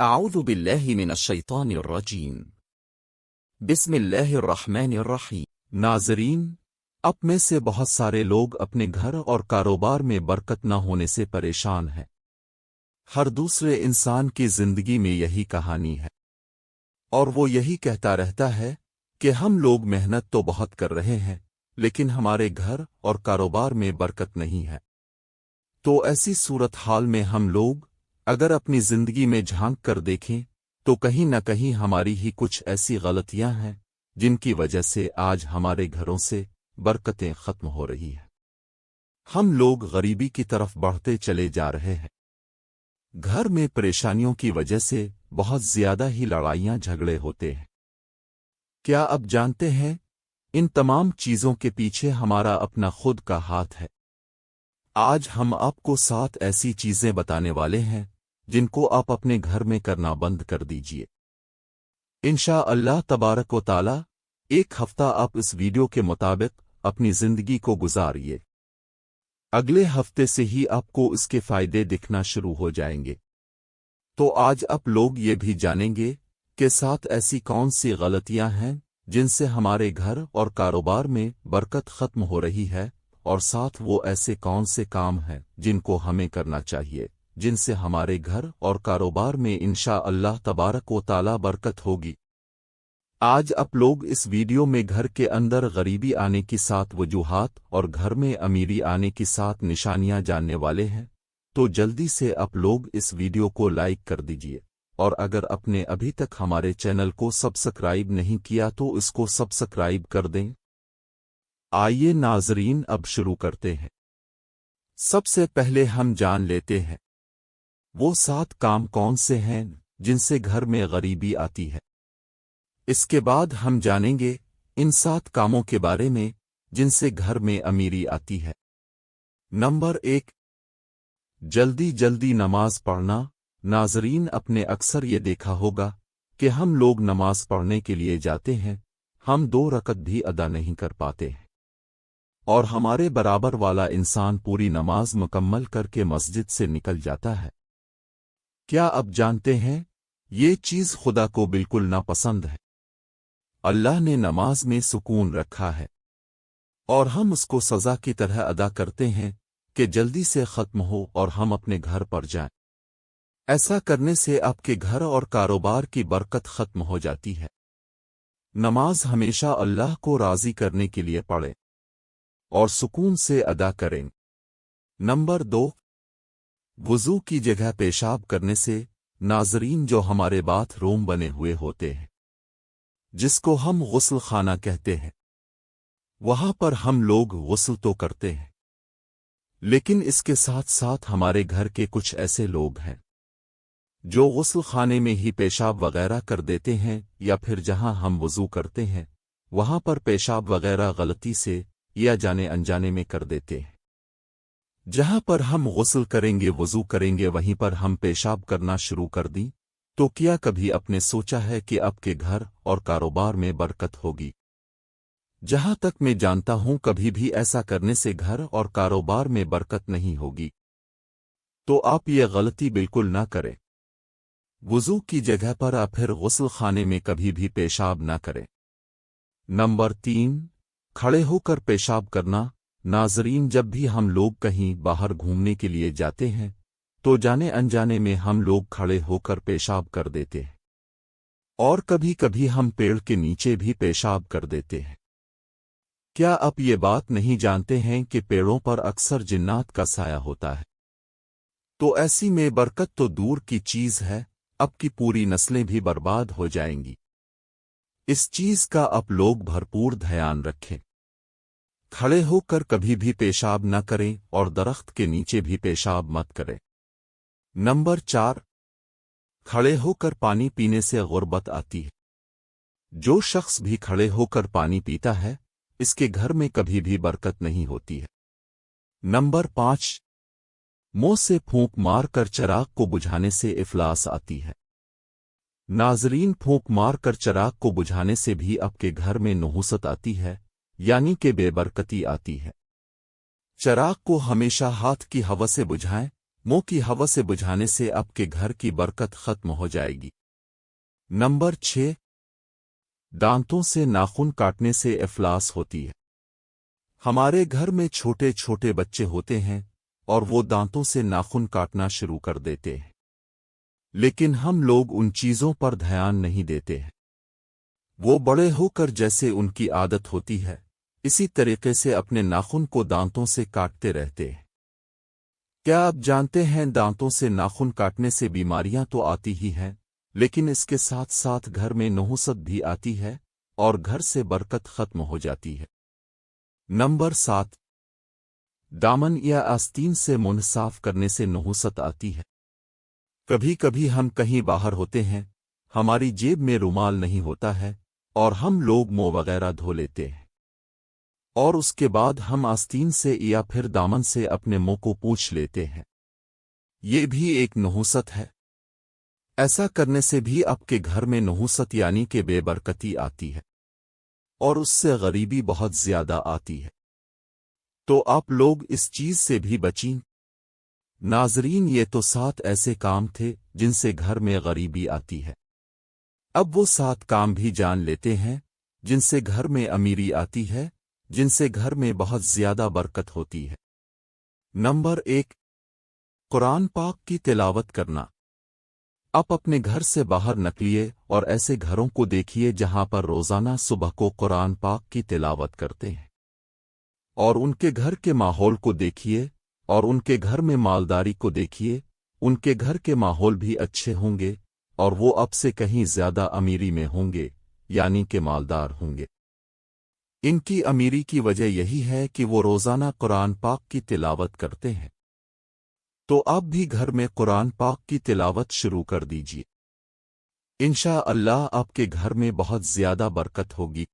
أعوذ بالله من الشيطان الرجيم بسم الله الرحمن الرحيم नाज़रीन, अब में से बहुत सारे लोग अपने घर और कारोबार में बरकत न होने से परेशान हैं। हर दूसरे इंसान की जिंदगी में यही कहानी है और वो यही कहता रहता है कि हम लोग मेहनत तो बहुत कर रहे हैं लेकिन हमारे घर और कारोबार में बरकत नहीं है। तो ऐसी सूरत हाल में हम लोग अगर अपनी जिंदगी में झांक कर देखें तो कहीं न कहीं हमारी ही कुछ ऐसी गलतियां हैं जिनकी वजह से आज हमारे घरों से बरकतें खत्म हो रही हैं। हम लोग गरीबी की तरफ बढ़ते चले जा रहे हैं। घर में परेशानियों की वजह से बहुत ज्यादा ही लड़ाइयां झगड़े होते हैं। क्या अब जानते हैं इन तमाम चीजों के पीछे हमारा अपना खुद का हाथ है। आज हम आपको 7 ऐसी चीजें बताने वाले हैं जिनको आप अपने घर में करना बंद कर दीजिए। इंशाअल्लाह तबारक व ताला एक हफ्ता आप इस वीडियो के मुताबिक अपनी जिंदगी को गुजारिए। अगले हफ्ते से ही आपको इसके फायदे दिखना शुरू हो जाएंगे। तो आज आप लोग ये भी जानेंगे कि 7 ऐसी कौन सी गलतियां हैं जिनसे हमारे घर और कारोबार में बरकत खत्म हो रही है और 7 वो ऐसे कौन से काम हैं जिनको हमें करना चाहिए जिनसे हमारे घर और कारोबार में इंशाअल्लाह तबारक व ताला बरकत होगी। आज आप लोग इस वीडियो में घर के अंदर गरीबी आने की 7 वजूहात और घर में अमीरी आने की 7 निशानियां जानने वाले हैं। तो जल्दी से आप लोग इस वीडियो को लाइक कर दीजिए और अगर आपने अभी तक हमारे चैनल को सब्सक्राइब नहीं किया तो इसको सब्सक्राइब कर दें। आइए नाज़रीन अब शुरू करते हैं। सबसे पहले हम जान लेते हैं वो 7 काम कौन से हैं जिनसे घर में गरीबी आती है। इसके बाद हम जानेंगे इन 7 कामों के बारे में जिनसे घर में अमीरी आती है। नंबर 1, जल्दी जल्दी नमाज पढ़ना। नाज़रीन, अपने अक्सर ये देखा होगा कि हम लोग नमाज पढ़ने के लिए जाते हैं, हम 2 रकत भी अदा नहीं कर पाते हैं और हमारे बराबर वाला इंसान पूरी नमाज मुकम्मल करके मस्जिद से निकल जाता है। क्या आप जानते हैं ये चीज खुदा को बिल्कुल नापसंद है। अल्लाह ने नमाज में सुकून रखा है और हम उसको सजा की तरह अदा करते हैं कि जल्दी से खत्म हो और हम अपने घर पर जाएं। ऐसा करने से आपके घर और कारोबार की बरकत खत्म हो जाती है। नमाज हमेशा अल्लाह को राजी करने के लिए पढ़ें और सुकून से अदा करें। नंबर 2, वुज़ू की जगह पेशाब करने से। नाज़रीन, जो हमारे बाथरूम बने हुए होते हैं जिसको हम गुस्ल खाना कहते हैं, वहां पर हम लोग गुस्ल तो करते हैं लेकिन इसके साथ साथ हमारे घर के कुछ ऐसे लोग हैं जो गुस्ल खाने में ही पेशाब वगैरह कर देते हैं या फिर जहां हम वुज़ू करते हैं वहां पर पेशाब वगैरह गलती से या जाने अनजाने में कर देते हैं। जहां पर हम गुस्ल करेंगे वुज़ू करेंगे वहीं पर हम पेशाब करना शुरू कर दी तो क्या कभी आपने सोचा है कि आपके घर और कारोबार में बरकत होगी? जहां तक मैं जानता हूं कभी भी ऐसा करने से घर और कारोबार में बरकत नहीं होगी। तो आप ये गलती बिल्कुल ना करें। वुज़ू की जगह पर आप फिर गुस्ल खाने में कभी भी पेशाब ना करें। नंबर 3, खड़े होकर पेशाब करना। नाज़रीन, जब भी हम लोग कहीं बाहर घूमने के लिए जाते हैं तो जाने अनजाने में हम लोग खड़े होकर पेशाब कर देते हैं और कभी कभी हम पेड़ के नीचे भी पेशाब कर देते हैं। क्या आप ये बात नहीं जानते हैं कि पेड़ों पर अक्सर जिन्नात का साया होता है? तो ऐसी में बरकत तो दूर की चीज है, आपकी पूरी नस्लें भी बर्बाद हो जाएंगी। इस चीज का आप लोग भरपूर ध्यान रखें। खड़े होकर कभी भी पेशाब न करें और दरख्त के नीचे भी पेशाब मत करें। नंबर 4, खड़े होकर पानी पीने से गुर्बत आती है। जो शख्स भी खड़े होकर पानी पीता है इसके घर में कभी भी बरकत नहीं होती है। नंबर 5, मुंह से फूंक मार कर चिराग को बुझाने से इफलास आती है। नाज़रीन, फूंक मार कर चिराग को बुझाने से भी आपके घर में नहुसत आती है, यानी कि बेबरकती आती है। चिराग को हमेशा हाथ की हवा से बुझाएं मुंह की हवा से बुझाने से आपके घर की बरकत खत्म हो जाएगी। नंबर 6, दांतों से नाखून काटने से इफलास होती है। हमारे घर में छोटे छोटे बच्चे होते हैं और वो दांतों से नाखून काटना शुरू कर देते हैं, लेकिन हम लोग उन चीजों पर ध्यान नहीं देते हैं। वो बड़े होकर जैसे उनकी आदत होती है, इसी तरीके से अपने नाखून को दांतों से काटते रहते हैं। क्या आप जानते हैं, दांतों से नाखून काटने से बीमारियां तो आती ही हैं, लेकिन इसके साथ साथ घर में नहुसत भी आती है और घर से बरकत खत्म हो जाती है। नंबर 7, दामन या आस्तीन से मुंह साफ करने से नहुसत आती है। कभी कभी हम कहीं बाहर होते हैं, हमारी जेब में रुमाल नहीं होता है और हम लोग मुंह वगैरह धो लेते हैं, और उसके बाद हम आस्तीन से या फिर दामन से अपने मुंह को पोंछ लेते हैं। ये भी एक नहुसत है। ऐसा करने से भी आपके घर में नहुसत यानी कि बेबरकती आती है और उससे गरीबी बहुत ज्यादा आती है। तो आप लोग इस चीज से भी बचें। नाजरीन, ये तो 7 ऐसे काम थे जिनसे घर में गरीबी आती है। अब वो 7 काम भी जान लेते हैं जिनसे घर में अमीरी आती है, जिनसे घर में बहुत ज्यादा बरकत होती है। नंबर 1, कुरान पाक की तिलावत करना। आप अपने घर से बाहर निकलिए और ऐसे घरों को देखिए जहां पर रोजाना सुबह को कुरान पाक की तिलावत करते हैं, और उनके घर के माहौल को देखिए और उनके घर में मालदारी को देखिए। उनके घर के माहौल भी अच्छे होंगे और वो अब से कहीं ज्यादा अमीरी में होंगे, यानी कि मालदार होंगे। इनकी अमीरी की वजह यही है कि वो रोजाना कुरान पाक की तिलावत करते हैं। तो आप भी घर में कुरान पाक की तिलावत शुरू कर दीजिए। इंशाअल्लाह आपके घर में बहुत ज्यादा बरकत होगी।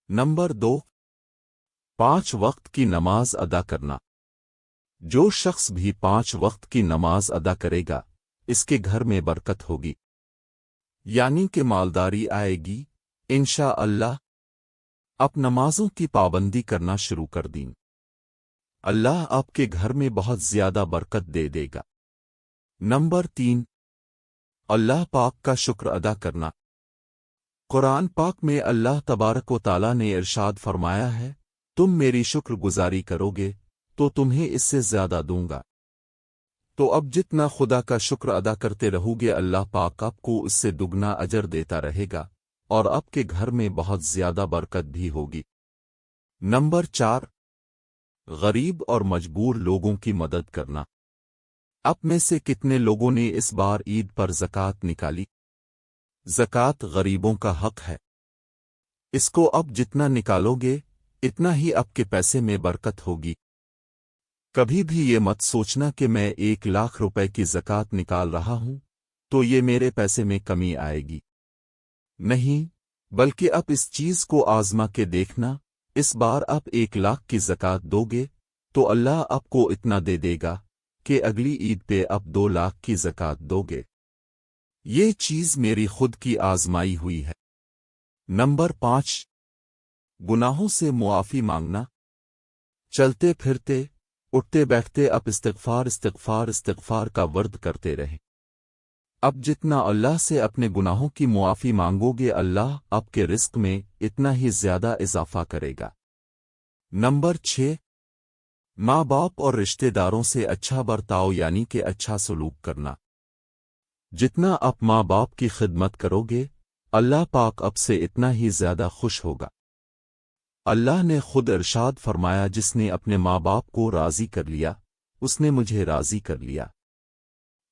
नंबर 2, 5 वक्त की नमाज अदा करना। जो शख्स भी 5 वक्त की नमाज अदा करेगा, इसके घर में बरकत होगी, यानी कि मालदारी आएगी इंशाअल्लाह। आप नमाजों की पाबंदी करना शुरू कर दें, अल्लाह आपके घर में बहुत ज्यादा बरकत दे देगा। नंबर 3, अल्लाह पाक का शुक्र अदा करना। कुरान पाक में अल्लाह तबारक व तआला ने इरशाद फरमाया है, तुम मेरी शुक्रगुजारी करोगे तो तुम्हें इससे ज्यादा दूंगा। तो अब जितना खुदा का शुक्र अदा करते रहोगे, अल्लाह पाक आपको उससे दुगना अजर देता रहेगा और आपके घर में बहुत ज्यादा बरकत भी होगी। नंबर 4, गरीब और मजबूर लोगों की मदद करना। आप में से कितने लोगों ने इस बार ईद पर ज़कात निकाली? ज़कात गरीबों का हक है। इसको अब जितना निकालोगे इतना ही आपके पैसे में बरकत होगी। कभी भी ये मत सोचना कि मैं 1 लाख रुपए की ज़कात निकाल रहा हूं तो ये मेरे पैसे में कमी आएगी। नहीं, बल्कि आप इस चीज को आजमा के देखना। इस बार आप 1 लाख की ज़कात दोगे तो अल्लाह आपको इतना दे देगा कि अगली ईद पे आप 2 लाख की ज़कात दोगे। ये चीज मेरी खुद की आजमाई हुई है। नंबर 5, गुनाहों से मुआफी मांगना। चलते फिरते उठते बैठते आप इस्तिग़फ़ार का वर्द करते रहें। अब जितना अल्लाह से अपने गुनाहों की मुआफ़ी मांगोगे, अल्लाह आपके रिस्क में इतना ही ज्यादा इजाफा करेगा। नंबर 6, माँ बाप और रिश्तेदारों से अच्छा बर्ताव यानी कि अच्छा सलूक करना। जितना आप माँ बाप की खिदमत करोगे, अल्लाह पाक आपसे इतना ही ज्यादा खुश होगा। अल्लाह ने खुद इरशाद फरमाया, जिसने अपने माँ बाप को राजी कर लिया उसने मुझे राजी कर लिया।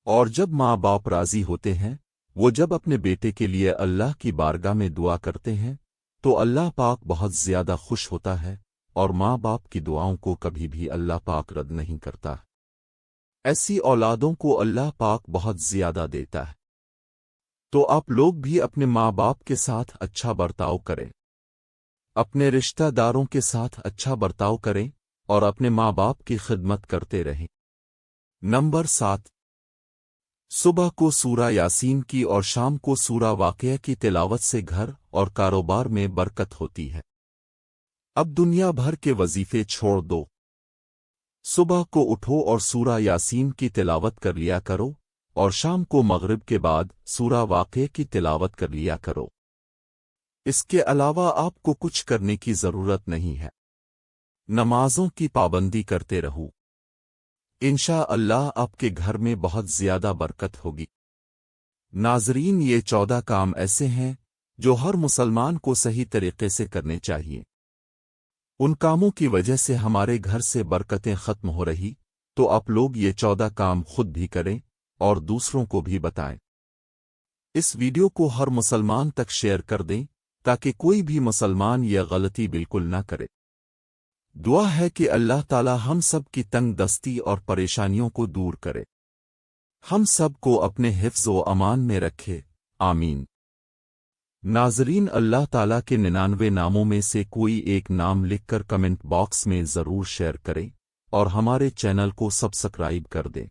और जब माँ बाप राजी होते हैं, वो जब अपने बेटे के लिए अल्लाह की बारगाह में दुआ करते हैं तो अल्लाह पाक बहुत ज्यादा खुश होता है और माँ बाप की दुआओं को कभी भी अल्लाह पाक रद्द नहीं करता। ऐसी औलादों को अल्लाह पाक बहुत ज्यादा देता है। तो आप लोग भी अपने माँ बाप के साथ अच्छा बर्ताव करें, अपने रिश्तेदारों के साथ अच्छा बर्ताव करें और अपने माँ बाप की खिदमत करते रहें। नंबर 7, सुबह को सूरा यासीन की और शाम को सूरा वाक़िया की तिलावत से घर और कारोबार में बरकत होती है। अब दुनिया भर के वजीफे छोड़ दो, صبح کو اٹھو اور سورہ یاسین کی تلاوت کر لیا کرو، اور شام کو مغرب کے بعد سورہ واقعہ کی تلاوت کر لیا کرو۔ اس کے علاوہ آپ کو کچھ کرنے کی ضرورت نہیں ہے۔ نمازوں کی پابندی کرتے رہو، انشاءاللہ آپ کے گھر میں بہت زیادہ برکت ہوگی۔ ناظرین، یہ 14 کام ایسے ہیں جو ہر مسلمان کو صحیح طریقے سے کرنے چاہیے۔ ان کاموں کی وجہ سے ہمارے گھر سے برکتیں ختم ہو رہی، تو آپ لوگ یہ 14 کام خود بھی کریں اور دوسروں کو بھی بتائیں۔ اس ویڈیو کو ہر مسلمان تک شیئر کر دیں تاکہ کوئی بھی مسلمان یہ غلطی بالکل نہ کرے۔ دعا ہے کہ اللہ تعالی ہم سب کی تنگ دستی اور پریشانیوں کو دور کرے، ہم سب کو اپنے حفظ و امان میں رکھے، آمین۔ ناظرین، اللہ تعالیٰ کے 99 ناموں میں سے کوئی ایک نام لکھ کر کمنٹ باکس میں ضرور شیئر کریں اور ہمارے چینل کو سبسکرائب کر دیں۔